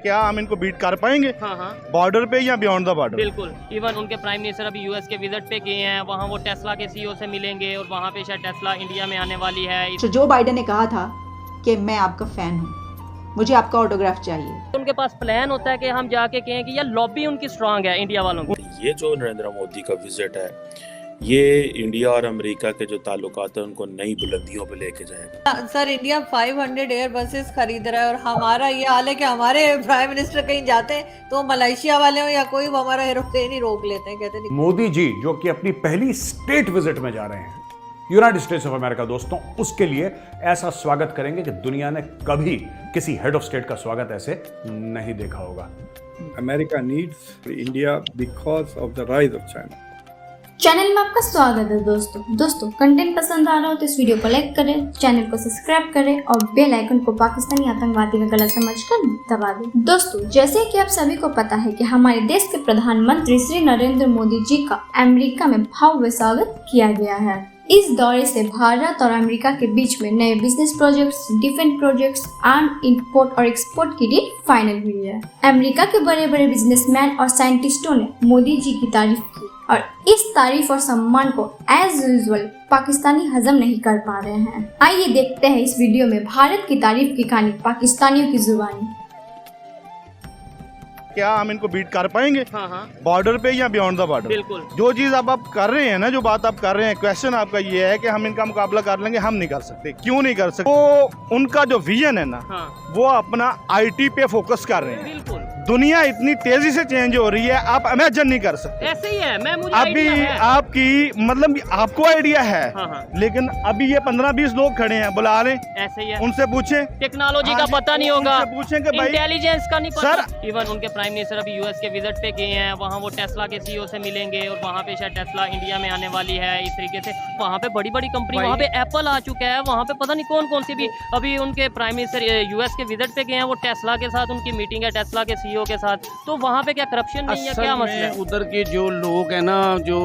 क्या हम इनको बीट कर पाएंगे बॉर्डर पे या बियॉन्ड द बॉर्डर? बिल्कुल। इवन उनके प्राइम मिनिस्टर अभी यूएस के विजिट पे गए हैं, वहाँ वो टेस्ला के सीईओ से मिलेंगे और वहाँ पे शायद टेस्ला इंडिया में आने वाली है। तो जो बाइडेन ने कहा था कि मैं आपका फैन हूँ, मुझे आपका ऑटोग्राफ चाहिए, उनके पास प्लान होता है कि हम जाके कहें कि यार लॉबी उनकी स्ट्रांग है इंडिया वालों की। ये जो नरेंद्र मोदी का विजिट है, ये इंडिया और अमेरिका के जो ताल्लुकात है उनको नई बुलंदियों पे लेके जाएगा। सर, इंडिया 500 एयर बसेस खरीद रहा है और हमारा ये हाल है कि हमारे प्राइम मिनिस्टर कहीं जाते हैं तो मलेशिया वाले हो या कोई वो हमारा एरोप्लेन ही रोक लेते हैं, कहते नहीं। मोदी जी जो कि अपनी पहली स्टेट विजिट में जा रहे हैं, यूनाइटेड स्टेट्स ऑफ अमेरिका, दोस्तों, उसके लिए ऐसा स्वागत करेंगे कि दुनिया ने कभी किसी हेड ऑफ स्टेट का स्वागत ऐसे नहीं देखा होगा। America needs India because of the rise of China. Channel में आपका स्वागत है दोस्तों कंटेंट पसंद आ रहा हो तो इस वीडियो को लाइक करें, चैनल को सब्सक्राइब करें और बेल आइकन को पाकिस्तानी आतंकवादी का गला समझकर दबा दें। दोस्तों, जैसे कि आप सभी को पता है कि हमारे देश के प्रधानमंत्री श्री नरेंद्र मोदी जी का अमेरिका में भव्य स्वागत किया गया है। इस दौरे से भारत और अमेरिका के बीच में नए business projects, defence projects, arm import और एक्सपोर्ट की डील फाइनल हुई है। अमेरिका के बड़े बड़े बिजनेसमैन और साइंटिस्टों ने मोदी जी की तारीफ की और इस तारीफ और सम्मान को एज यूजुअल पाकिस्तानी हजम नहीं कर पा रहे हैं। आइए देखते हैं इस वीडियो में भारत की तारीफ की कहानी पाकिस्तानियों की जुबानी। क्या हम इनको बीट कर पाएंगे बॉर्डर पे या बियॉन्ड द बॉर्डर? बिल्कुल। जो चीज अब आप कर रहे हैं ना, जो बात आप कर रहे हैं, क्वेश्चन आपका ये है कि हम इनका मुकाबला कर लेंगे, हम नहीं कर सकते। क्यों नहीं कर सकते? वो उनका जो विजन है ना, वो अपना आईटी पे फोकस कर रहे हैं। बिल्कुल। दुनिया इतनी तेजी से चेंज हो रही है, आप इमेजिन नहीं कर सकते। ऐसे ही है। मुझे अभी आपकी मतलब आपको आइडिया है, लेकिन अभी ये 15-20 लोग खड़े हैं, बुला लें, ऐसे ही है। उनसे पूछें, टेक्नोलॉजी का पता नहीं होगा, उनसे पूछें कि भाई इंटेलिजेंस का नहीं पता। इवन उनके प्राइम मिनिस्टर अभी यूएस के विजिट पे गए हैं, वहाँ वो टेस्ला के सीईओ से मिलेंगे और वहाँ पे शायद टेस्ला इंडिया में आने वाली है। इस तरीके से वहाँ पे बड़ी बड़ी कंपनी, वहाँ पे एप्पल आ चुका है, वहाँ पे पता नहीं कौन कौन सी भी। अभी उनके प्राइम मिनिस्टर यूएस के विजिट पे गए हैं, वो टेस्ला के साथ उनकी मीटिंग है, टेस्ला के सीईओ के साथ। तो वहाँ पे क्या करप्शन नहीं है? क्या मसला है? उधर के जो लोग हैं ना, जो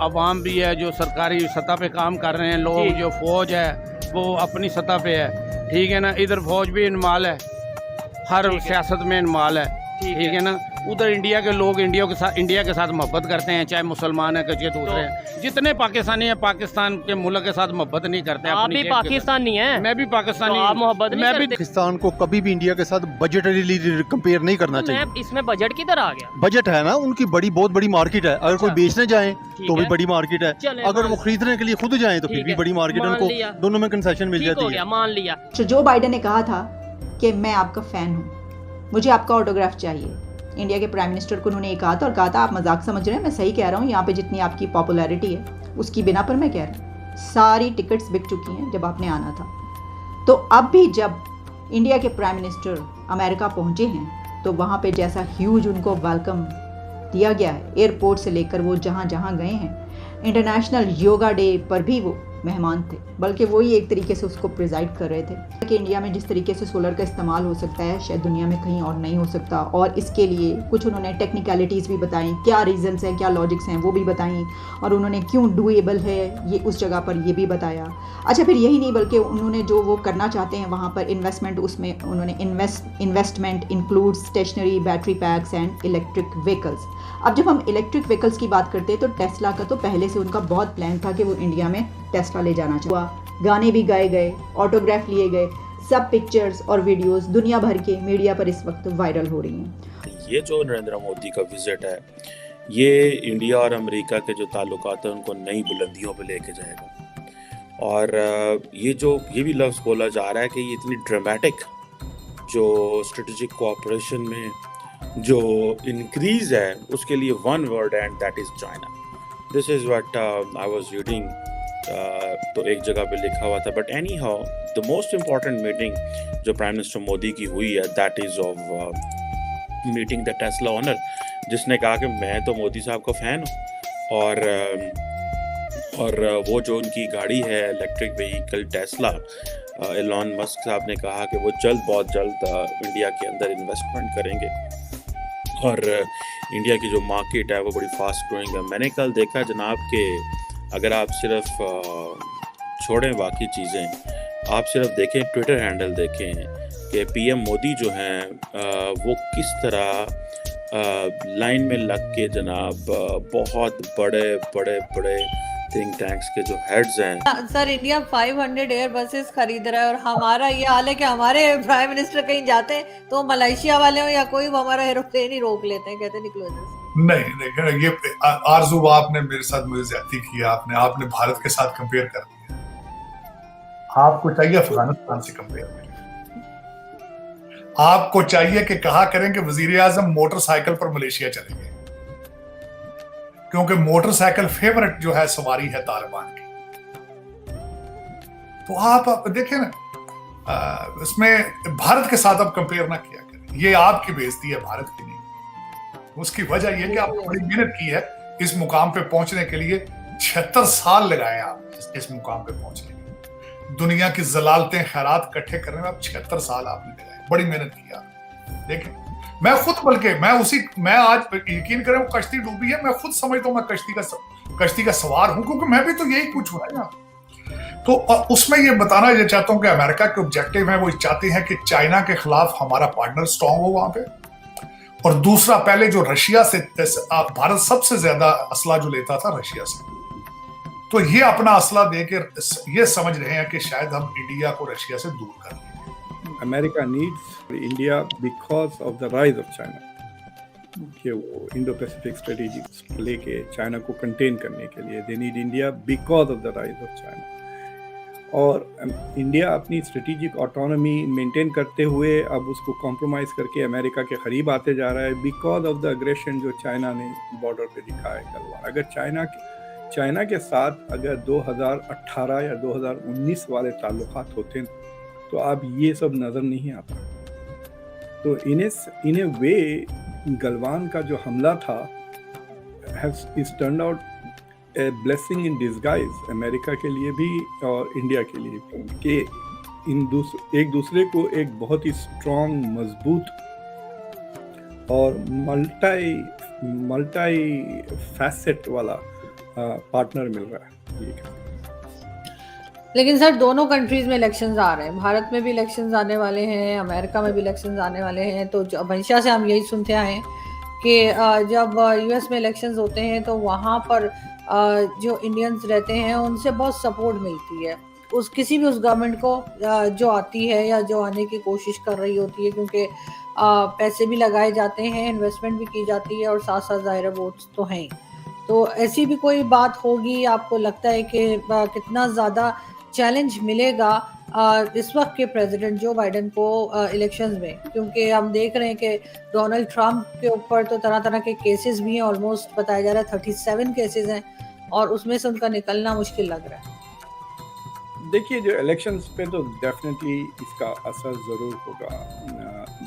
अवाम भी है, जो सरकारी सतह पे काम कर रहे हैं लोग, जो फौज है वो अपनी सतह पे है, ठीक है ना। इधर फौज भी इनमाल है, हर सियासत में इनमाल है, ठीक है ना। उधर इंडिया के लोग इंडिया के साथ मोहब्बत करते हैं, चाहे मुसलमान है चाहे दूसरे हैं। जितने पाकिस्तानी हैं पाकिस्तान के मुल्क के साथ मोहब्बत नहीं करते। आप भी पाकिस्तानी हैं, मैं भी पाकिस्तानी, आप मोहब्बत नहीं करते। पाकिस्तान को कभी भी इंडिया के साथ बजटरी कंपेयर नहीं करना चाहिए। इसमें बजट किधर आ गया? बजट है ना, उनकी बहुत बड़ी मार्केट है। अगर कोई बेचने जाए तो भी बड़ी मार्केट है, अगर वो खरीदने के लिए खुद जाए तो फिर भी बड़ी मार्केट है। उनको दोनों में कंसेशन मिल जाती है। मान लिया। तो जो बाइडेन ने कहा था कि मैं आपका फैन हूँ, मुझे आपका ऑटोग्राफ चाहिए, इंडिया के प्राइम मिनिस्टर को उन्होंने ये कहा था, और कहा था आप मजाक समझ रहे हैं, मैं सही कह रहा हूँ। यहाँ पे जितनी आपकी पॉपुलैरिटी है उसकी बिना पर मैं कह रहा हूँ, सारी टिकट्स बिक चुकी हैं जब आपने आना था। तो अब भी जब इंडिया के प्राइम मिनिस्टर अमेरिका पहुँचे हैं तो वहाँ पे जैसा ह्यूज उनको वेलकम दिया गया है, एयरपोर्ट से लेकर वो जहाँ जहाँ गए हैं, इंटरनेशनल योगा डे पर भी वो मेहमान थे, बल्कि वही एक तरीके से उसको प्रिजाइड कर रहे थे कि इंडिया में जिस तरीके से सोलर का इस्तेमाल हो सकता है शायद दुनिया में कहीं और नहीं हो सकता। और इसके लिए कुछ उन्होंने टेक्निकलिटीज़ भी बताई, क्या रीजंस हैं, क्या लॉजिक्स हैं, वो भी बताई, और उन्होंने क्यों डूएबल है ये उस जगह पर ये भी बताया। अच्छा, फिर यही नहीं बल्कि उन्होंने जो वो करना चाहते हैं वहाँ पर इन्वेस्टमेंट, उसमें उन्होंने investment include stationery, battery packs and electric vehicles. अब जब हम इलेक्ट्रिक व्हीकल्स की बात करते हैं तो टेस्ला का तो पहले से उनका बहुत प्लान था कि वो इंडिया में टेस्ला ले जाना चाहता। गाने भी गाए गए, ऑटोग्राफ लिए गए, सब पिक्चर्स और वीडियोस दुनिया भर के मीडिया पर इस वक्त वायरल हो रही हैं। ये जो नरेंद्र मोदी का विजिट है, ये इंडिया और अमेरिका के जो ताल्लुकात हैं उनको नई बुलंदियों पे लेके जाएगा। और ये भी लफ्ज़ बोला जा रहा है कि ये इतनी ड्रामेटिक जो स्ट्रेटेजिक कोऑपरेशन में जो इंक्रीज है, उसके लिए one word and that is China. This is what I was reading, तो एक जगह पे लिखा हुआ था। But any how the most important meeting जो प्राइम मिनिस्टर मोदी की हुई है, that is of meeting the Tesla owner, जिसने कहा कि मैं तो मोदी साहब का फ़ैन हूँ। और वो जो उनकी गाड़ी है electric vehicle Tesla, Elon Musk साहब ने कहा कि वो बहुत जल्द इंडिया के अंदर इन्वेस्टमेंट करेंगे और इंडिया की जो मार्केट है वो बड़ी फास्ट ग्रोइंग है। मैंने कल देखा जनाब कि अगर आप सिर्फ छोड़ें बाकी चीज़ें, आप सिर्फ देखें ट्विटर हैंडल देखें, कि पीएम मोदी जो हैं वो किस तरह लाइन में लग के जनाब बहुत बड़े बड़े बड़े थिंक टैंक्स के जो हेड्स हैं। सर इंडिया 500 एयर बसेस खरीद रहा है और हमारा ये हाल है कि हमारे प्राइम मिनिस्टर कहीं जाते हैं तो मलेशिया वाले हो या कोई वो हमारा एरोप्लेन ही रोक लेते हैं, कहते निकलो इधर से। नहीं देखिए, ये आरजू आपने मेरे साथ मुझे ज्यादती किया, आपने भारत के साथ कंपेयर कर दिया। आपको चाहिए अफगानिस्तान से कंपेयर करें, आपको चाहिए कि कहा करें कि वजीर आजम मोटरसाइकिल पर मलेशिया चले गए, क्योंकि मोटरसाइकिल फेवरेट जो है सवारी है तालिबान की। तो आप देखें ना, इसमें भारत के साथ आप कंपेयर ना किया करें, ये आपकी बेइज्जती है, भारत की नहीं। उसकी वजह यह कि आपने बड़ी मेहनत की है इस मुकाम पे पहुंचने के लिए, 76 साल लगाए आप इस मुकाम पे पहुंचने के लिए। दुनिया की जलालतें खैरात इकट्ठे करने में आप 76 साल आपने लगाए, बड़ी मेहनत की आप। देखिए मैं खुद, बल्कि मैं आज यकीन करें वो कश्ती डूबी है, मैं खुद समझता हूँ मैं कश्ती का सवार हूं, क्योंकि मैं भी तो यही कुछ हुआ है ना। तो उसमें ये बताना ये चाहता हूँ कि अमेरिका के ऑब्जेक्टिव है, वो चाहते हैं कि चाइना के खिलाफ हमारा पार्टनर स्ट्रांग हो वहां पे, और दूसरा पहले जो रशिया से भारत सबसे ज्यादा असला जो लेता था रशिया से, तो ये अपना असला देके ये समझ रहे हैं कि शायद हम इंडिया को रशिया से दूर कर लें। America needs India because of the rise of China, कि वो इंडो पैसिफिक स्ट्रेटेजी लेके चाइना को कंटेन करने के लिए they need India because of the rise of China। और इंडिया अपनी स्ट्रेटेजिक ऑटोनॉमी मेंटेन करते हुए अब उसको कॉम्प्रोमाइज़ करके अमेरिका के करीब आते जा रहा है बिकॉज ऑफ द अग्रेशन जो चाइना ने बॉर्डर पे दिखाया कल बार। अगर चाइना के साथ अगर 2018 या 2019 वाले ताल्लुकात होते तो अब ये सब नज़र नहीं आता। तो इन ए वे गलवान का जो हमला था is turn out a blessing in disguise America के लिए भी और इंडिया के लिए भी, कि एक दूसरे को एक बहुत ही स्ट्रॉन्ग, मजबूत और मल्टी फैसेट वाला पार्टनर मिल रहा है। लेकिन सर दोनों कंट्रीज में इलेक्शंस आ रहे हैं, भारत में भी इलेक्शंस आने वाले हैं, अमेरिका में भी इलेक्शंस आने वाले हैं। तो हमेशा से हम यही सुनते आए हैं कि जब यूएस में इलेक्शंस होते हैं तो वहाँ पर जो इंडियंस रहते हैं उनसे बहुत सपोर्ट मिलती है किसी भी उस गवर्नमेंट को जो आती है या जो आने की कोशिश कर रही होती है, क्योंकि पैसे भी लगाए जाते हैं, इन्वेस्टमेंट भी की जाती है और साथ साथ ज़ाहिर वोट्स तो हैं। तो ऐसी भी कोई बात होगी, आपको लगता है कि कितना ज़्यादा चैलेंज मिलेगा इस वक्त के प्रेसिडेंट जो बाइडेन को इलेक्शंस में, क्योंकि हम देख रहे हैं कि डोनाल्ड ट्रंप के ऊपर तो तरह तरह के केसेस भी हैं, ऑलमोस्ट बताया जा रहा है 37 केसेस हैं और उसमें से उनका निकलना मुश्किल लग रहा है। देखिए जो इलेक्शंस पे तो डेफिनेटली इसका असर ज़रूर होगा।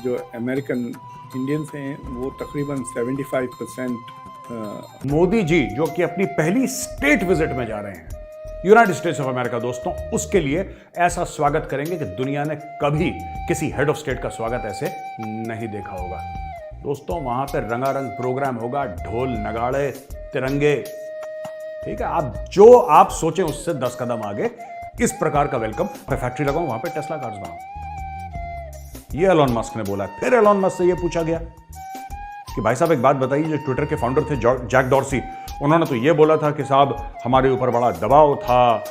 जो अमेरिकन इंडियंस हैं वो तकरीबन 75% मोदी जी जो कि अपनी पहली स्टेट विजिट में जा रहे हैं यूनाइटेड स्टेट्स ऑफ अमेरिका, दोस्तों उसके लिए ऐसा स्वागत करेंगे कि दुनिया ने कभी किसी हेड ऑफ स्टेट का स्वागत ऐसे नहीं देखा होगा। दोस्तों वहां पर रंगारंग प्रोग्राम होगा, ढोल नगाड़े तिरंगे, ठीक है, आप सोचें उससे 10 कदम आगे इस प्रकार का वेलकम। फैक्ट्री लगाऊं वहां पे टेस्ला कार्स बनाऊं, ये एलोन मस्क ने बोला। फिर एलोन मस्क से ये पूछा गया कि भाई साहब एक बात बताइए, जो ट्विटर के फाउंडर थे जैक डॉर्सी, उन्होंने तो ये बोला था कि साहब हमारे ऊपर बड़ा दबाव था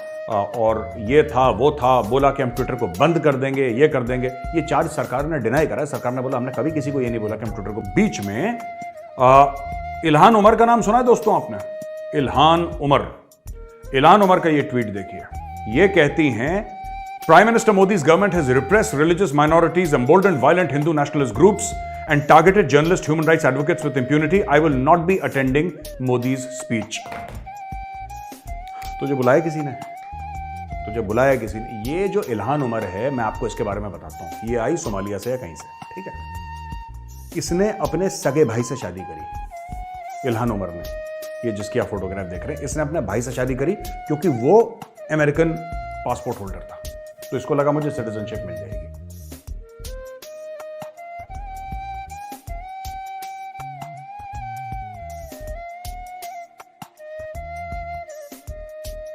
और ये था वो था, बोला कि हम ट्विटर को बंद कर देंगे, ये कर देंगे। ये चार्ज सरकार ने डिनाई करा है। सरकार ने बोला हमने कभी किसी को ये नहीं बोला कि हम ट्विटर को। बीच में इल्हान उमर का नाम सुना है दोस्तों आपने? इल्हान उमर का ये ट्वीट देखिए। ये कहती हैं prime minister Modi's government has repressed religious minorities, emboldened violent Hindu nationalist groups and targeted journalists, human rights advocates with impunity. I will not be attending Modi's speech. तुझे बुलाया किसी ने? ये जो इल्हान उमर है, मैं आपको इसके बारे में बताता हूँ। ये आई सोमालिया से या कहीं से, ठीक है। इसने अपने सगे भाई से शादी करी। इल्हान उमर ने, ये जिसकी आप फोटोग्राफ देख रहे हैं, इसने अपने भाई से शादी करी क्योंकि वो अमेरिकन पासपोर्ट होल्डर था, तो इसको लगा मुझे सिटीजनशिप मिल जाएगी।